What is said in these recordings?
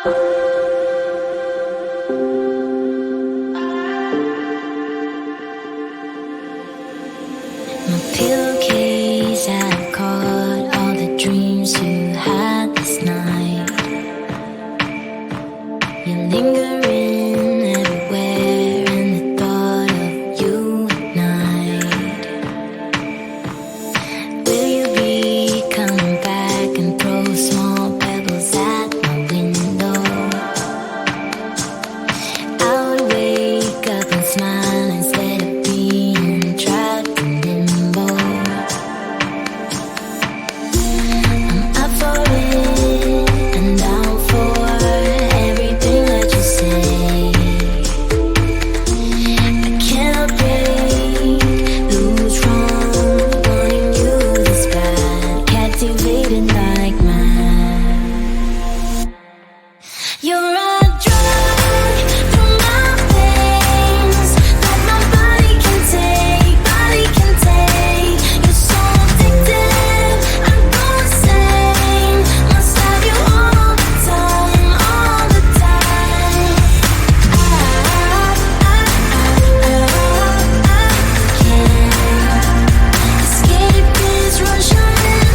My pillowcase, I've caught all the dreams you had this night. You're lingering everywhere, and the thought of you at night. Will you be coming back and throw small pebbles at my window? I would wake up and smile instead of being trapped in limbo. I'm up for it and down for everything that you say. I cannot break loose from wanting you this bad, captivated like mad. You're a drug through my veins that my body can take, body can take. You're so addictive, I'm going insane. Must have you all the time, all the time. I can't escape this rush I'm in.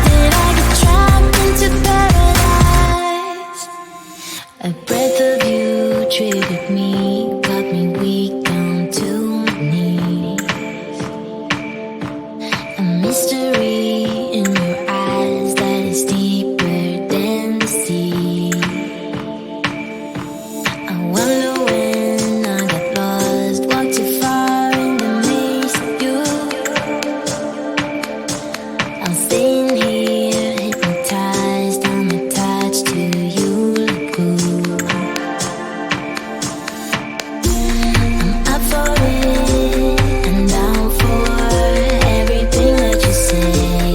Did I get trapped into paradise? A breath of you triggered me, got me weak down to my knees. A mystery in your eyes that is deeper than the sea. I wonder when I got lost, walked too far in the maze of you. I'm staying here, hypnotized, I'm attached to you like glue. I'm up for it and down for everything that you say.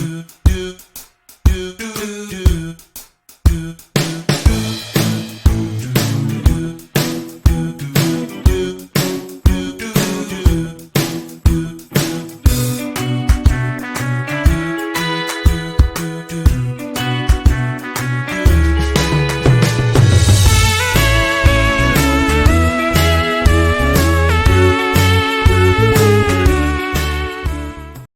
do, do.